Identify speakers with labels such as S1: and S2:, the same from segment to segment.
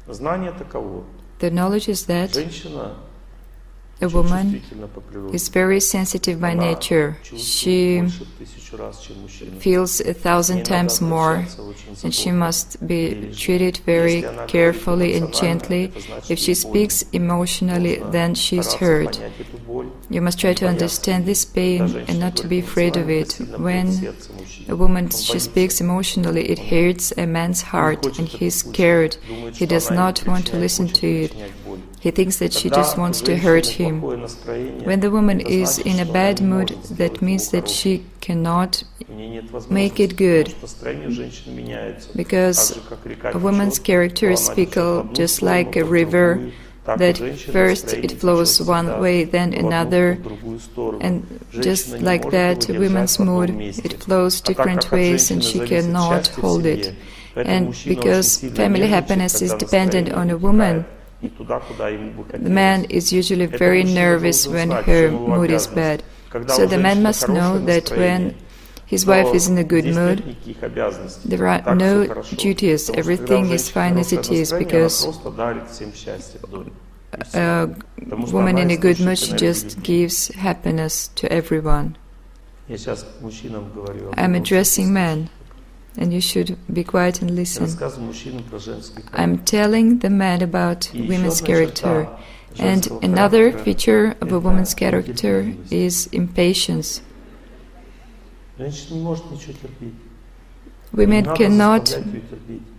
S1: The knowledge is that a woman is very sensitive by nature. She feels 1,000 times more, and she must be treated very carefully and gently. If she speaks emotionally, then she is hurt. You must try to understand this pain and not to be afraid of it. When a woman she speaks emotionally, it hurts a man's heart, and he is scared. He does not want to listen to it. He thinks that she just wants to hurt him. When the woman is in a bad mood, that means that she cannot make it good, because a woman's character is fickle, just like a river, that first it flows one way, then another, and just like that, a woman's mood, it flows different ways and she cannot hold it. And because family happiness is dependent on a woman, the man is usually very nervous when her mood is bad. So the man must know that when his wife is in a good mood, there are no duties, everything is fine as it is, because a woman in a good mood, she just gives happiness to everyone. I'm addressing men, and you should be quiet and listen. I'm telling the man about women's character. And another feature of a woman's character is impatience. Women cannot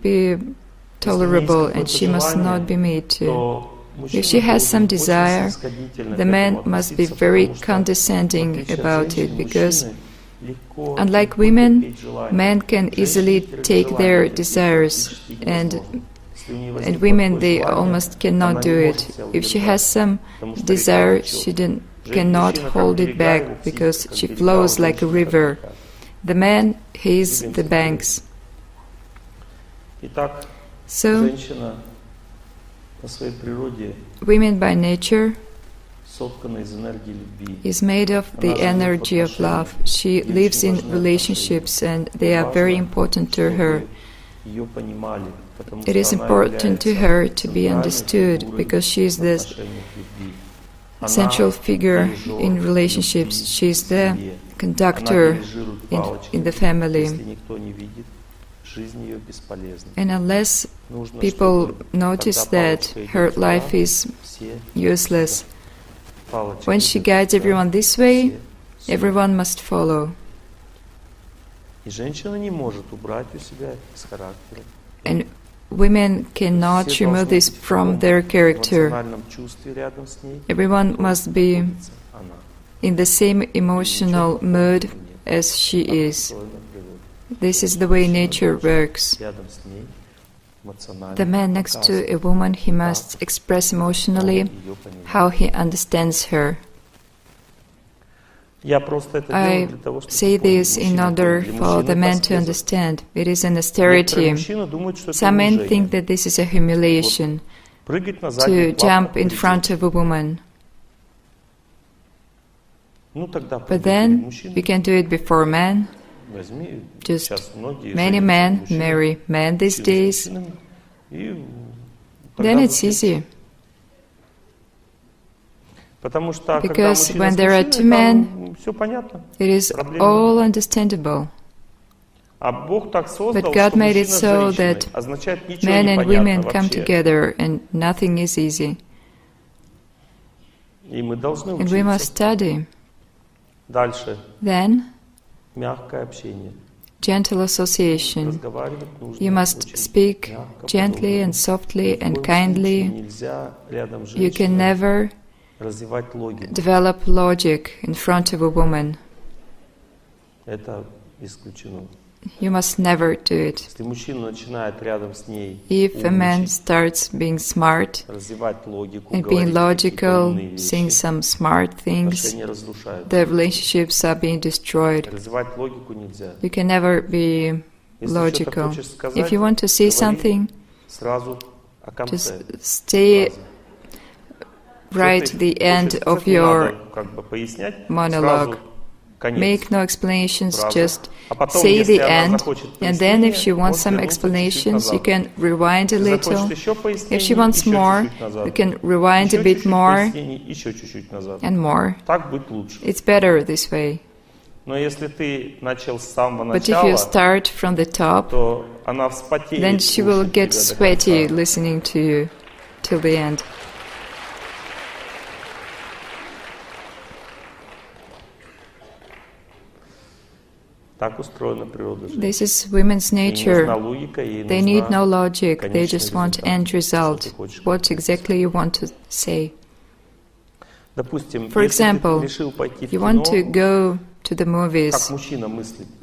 S1: be tolerable, and she must not be made to. If she has some desire, the man must be very condescending about it, because unlike women, men can easily take their desires, and women, they almost cannot do it. If she has some desire, she cannot hold it back, because she flows like a river. The man, he is the banks. So, women by nature is made of the energy of love. She lives in relationships, and they are very important to her. It is important to her to be understood, because she is the central figure in relationships. She is the conductor in the family. And unless people notice that her life is useless, when she guides everyone this way, everyone must follow. And women cannot remove this from their character. Everyone must be in the same emotional mood as she is. This is the way nature works. The man next to a woman, he must express emotionally how he understands her. I say this in order for the man to understand. It is an austerity. Some men think that this is a humiliation, to jump in front of a woman. But then we can do it before men. Just many men marry men these days. Then it's easy. Because when there are two men, it is all understandable. But God made it so that men and women come together and nothing is easy. And we must study. Then, gentle association. You must speak gently and softly and kindly. You can never develop logic in front of a woman. You must never do it. If a man starts being smart and being logical, saying some smart things, the relationships are being destroyed. You can never be logical. If you want to say something, just stay right at the end of your monologue. make no explanations, just say the end, and then if she wants some explanations, you can rewind a little. If she wants more, you can rewind a bit more and more. It's better this way. But if you start from the top, then she will get sweaty listening to you till the end. This is women's nature. They need no logic, they just want end result. What exactly you want to say. For example, you want to go to the movies.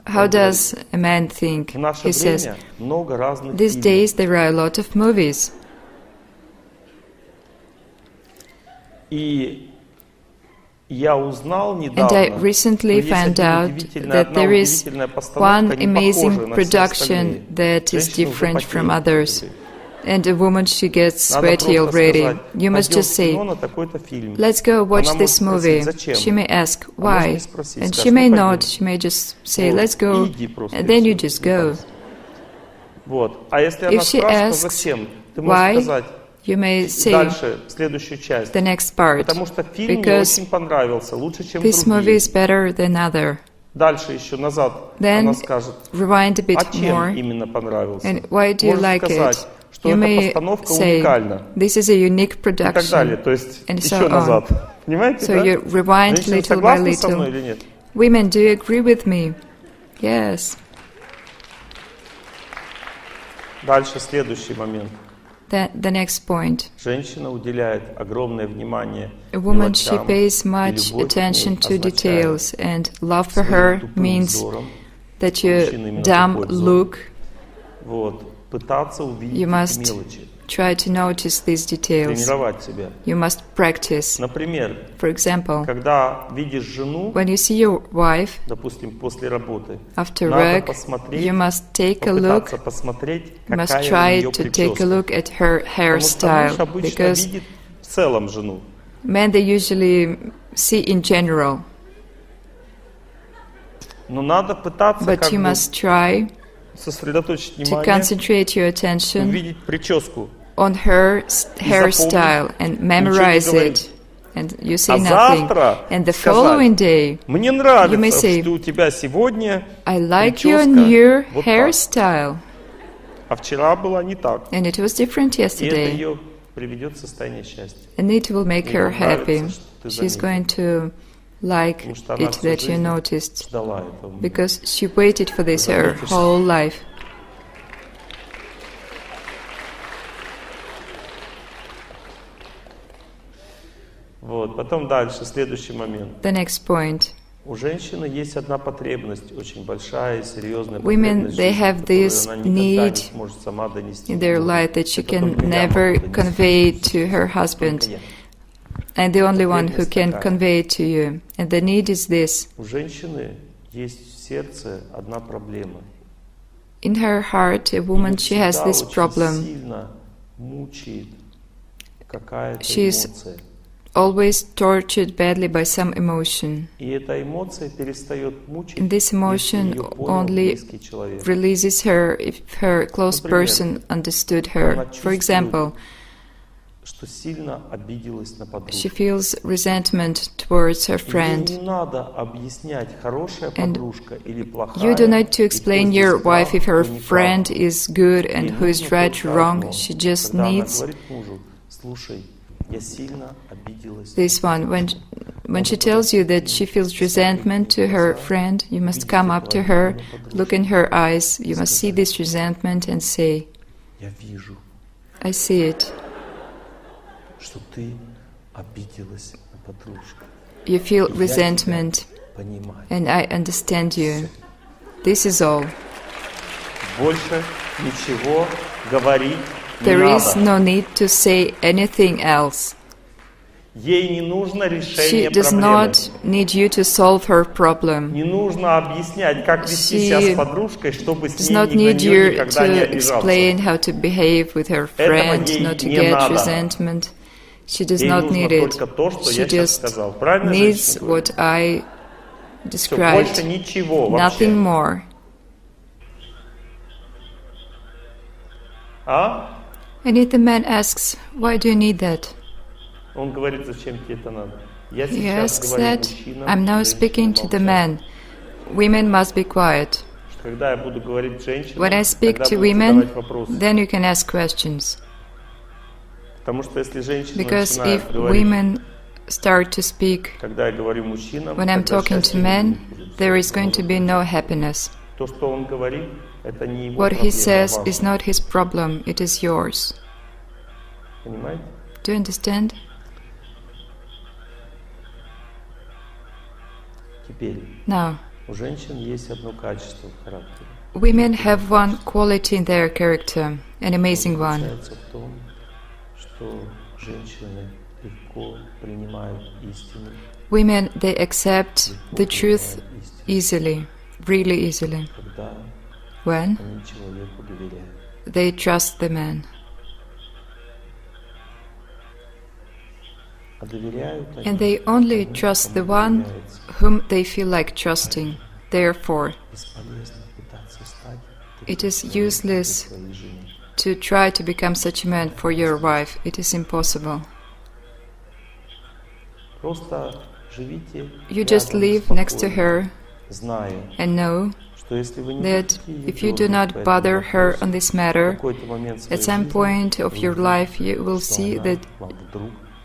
S1: How does a man think? He says, these days there are a lot of movies. And I recently found out that there is one amazing production that is different from others. And a woman, she gets sweaty already. You must just say, let's go watch this movie. She may ask, why? And she may not, she may just say, let's go, and then you just go. If she asks, why? You may say the next part, because this movie is better than other. Then rewind a bit more, and why do you like it? You may say, this is a unique production, and so on. So you rewind little by little. Women, do you agree with me? Yes. The next point. A woman, she pays much attention to details, and love for her means that you dumb look. You must try to notice these details. You must practice. For example, when you see your wife after work, you must take a look, you must try to take a look at her hairstyle, because men, they usually see in general. But you must try to concentrate your attention on her hairstyle and memorize it, and you say nothing. And the following day, you may say, I like your new hairstyle. And it was different yesterday. And it will make her happy. She's going to like it that you noticed, because she waited for this her whole life. The next point. Women, they have this need in their life that she can never convey to her husband, and the only one who can convey it to you. And the need is this. In her heart, a woman, she has this problem. She is always tortured badly by some emotion. And this emotion only releases her if her close person understood her. For example, she feels resentment towards her friend. And you do not to explain your wife if her friend is good and who is right or wrong. She just needs this one. When she tells you that she feels resentment to her friend, you must come up to her, look in her eyes, you must see this resentment and say, I see it. You feel resentment, and I understand you. This is all. There is no need to say anything else. She does not need you to solve her problem. She does not need you to explain how to behave with her friend, not to get resentment. She does not need it. She just needs what I described. Nothing more. And if the man asks, why do you need that? He asks that, I'm now speaking to the man. Women must be quiet. When I speak to women, then you can ask questions. Because if women start to speak when I'm talking to men, there is going to be no happiness. What he says is not his problem, it is yours. Do you understand? Now, women have one quality in their character, an amazing one. Women, they accept the truth easily, really easily, when they trust the man. And they only trust the one whom they feel like trusting. Therefore, it is useless to try to become such a man for your wife. It is impossible. You just live next to her and know that if you do not bother her on this matter, at some point of your life you will see that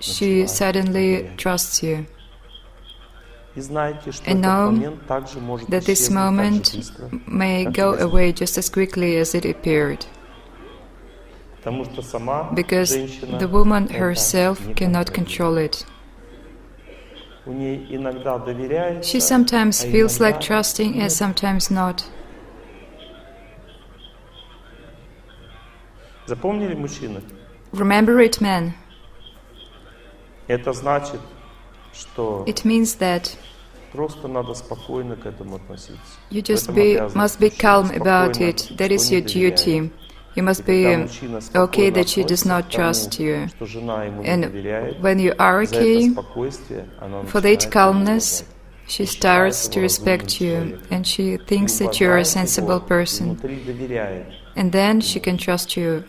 S1: she suddenly trusts you. And know that this moment may go away just as quickly as it appeared. Because the woman herself cannot control it. She sometimes feels like trusting and sometimes not. Remember it, men. It means that you just must be calm about it. That is your duty. You must be okay that she does not trust you. And when you are okay, for that calmness, she starts to respect you and she thinks that you are a sensible person. And then she can trust you.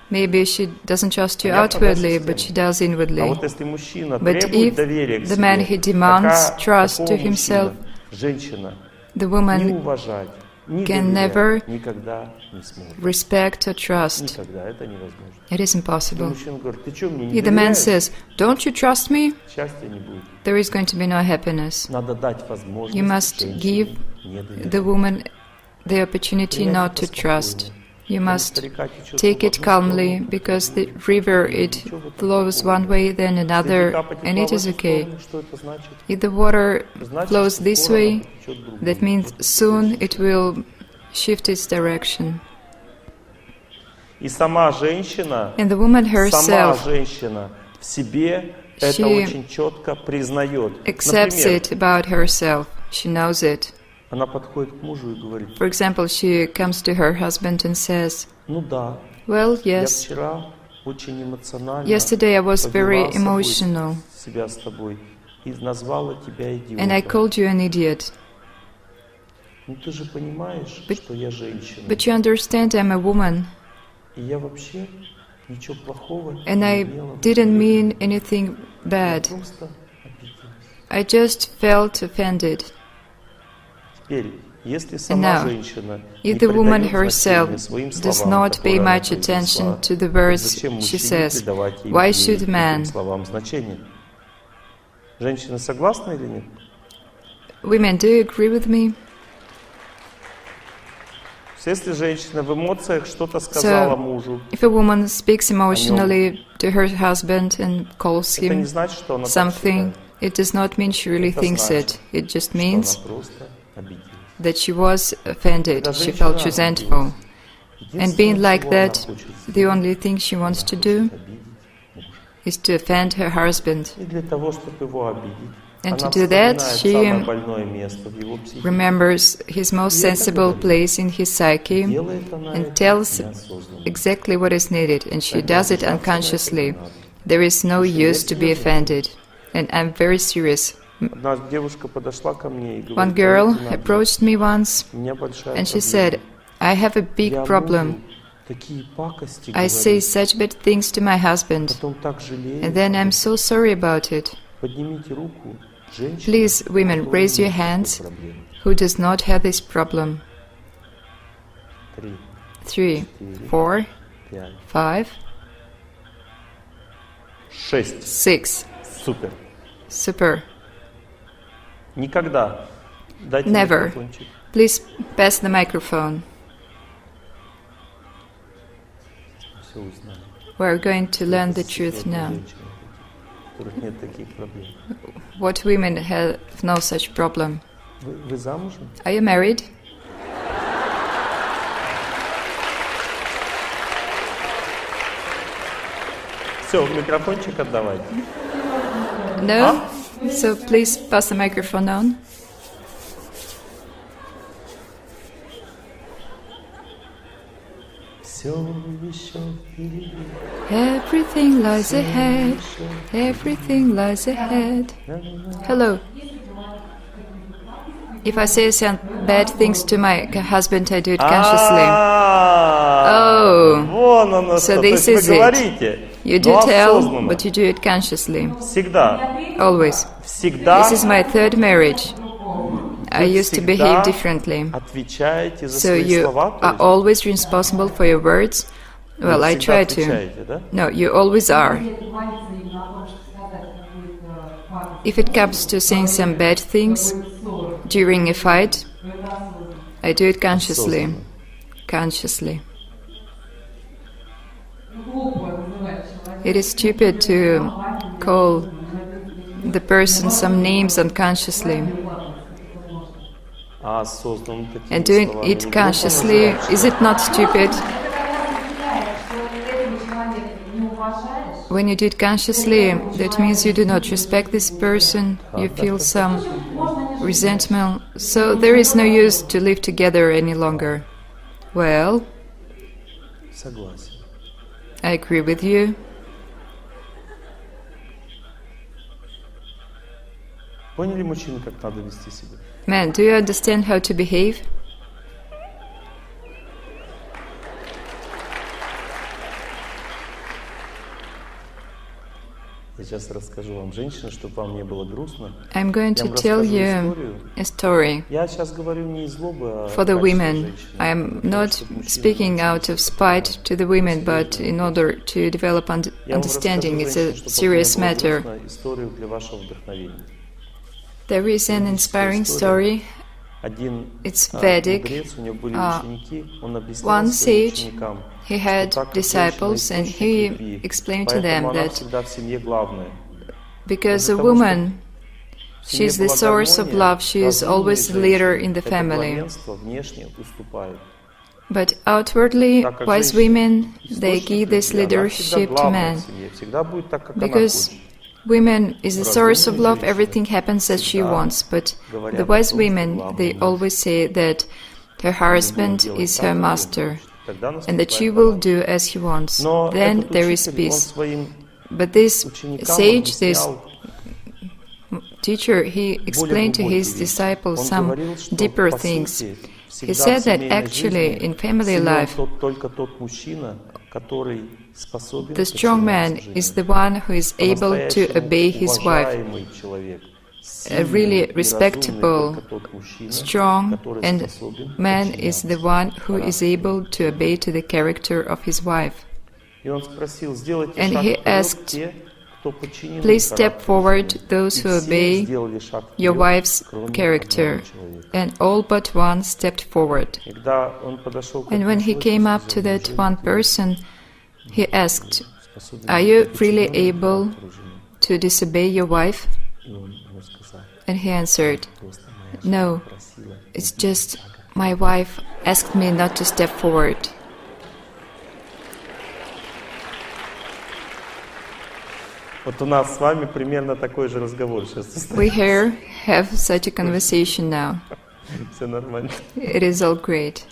S1: Maybe she doesn't trust you outwardly, but she does inwardly. But if the man he demands trust to himself, the woman can never respect or trust. It is impossible. If the man says, don't you trust me? There is going to be no happiness. You must give the woman the opportunity not to trust. You must take it calmly, because the river, it flows one way, then another, and it is okay. If the water flows this way, that means soon it will shift its direction. And the woman herself, she accepts it about herself. She knows it. For example, she comes to her husband and says, well, yes, yesterday I was very emotional and I called you an idiot. But you understand I'm a woman and I didn't mean anything bad. I just felt offended. And now, if the woman herself does not pay much attention to the words she says, why should man? Women, do you agree with me? So, if a woman speaks emotionally to her husband and calls him something, it does not mean she really thinks it. It just means that she was offended, she felt resentful. And being like that, the only thing she wants to do is to offend her husband. And to do that, she remembers his most sensible place in his psyche and tells exactly what is needed, and she does it unconsciously. There is no use to be offended. And I'm very serious. One girl approached me once and she said, I have a big problem. I say such bad things to my husband, and then I'm so sorry about it. Please, women, raise your hands. Who does not have this problem? 3, 4, 5, 6. Super. Never. Please pass the microphone. We're going to learn the truth now. What women have no such problem? Are you married? No? So please pass the microphone on. Everything lies ahead. Everything lies ahead. Hello. If I say some bad things to my husband, I do it consciously. Oh, so this is it. You do tell, but you do it consciously. Always. This is my third marriage. I used to behave differently. So you are always responsible for your words? Well, I try to. No, you always are. If it comes to saying some bad things during a fight, I do it consciously. Consciously. It is stupid to call the person some names unconsciously. And doing it consciously, is it not stupid? When you do it consciously, that means you do not respect this person, you feel some resentment, so there is no use to live together any longer. Well, I agree with you. Man, do you understand how to behave? I'm going to tell you a story for the women. I am not speaking out of spite to the women, but in order to develop understanding. It's a serious matter. There is an inspiring story. It's Vedic. One sage, he had disciples, and he explained to them that because a woman, she is the source of love, she is always the leader in the family. But outwardly, wise women, they give this leadership to men. Because women is the source of love, everything happens as she wants. But the wise women, they always say that her husband is her master, and that she will do as he wants. Then there is peace. But this sage, this teacher, he explained to his disciples some deeper things. He said that actually in family life, the strong man is the one who is able to obey his wife. A really respectable, strong and man is the one who is able to obey to the character of his wife. And he asked, please step forward those who obey your wife's character. And all but one stepped forward. And when he came up to that one person, he asked, are you really able to disobey your wife? And he answered, no, it's just my wife asked me not to step forward. We here have such a conversation now. It is all great.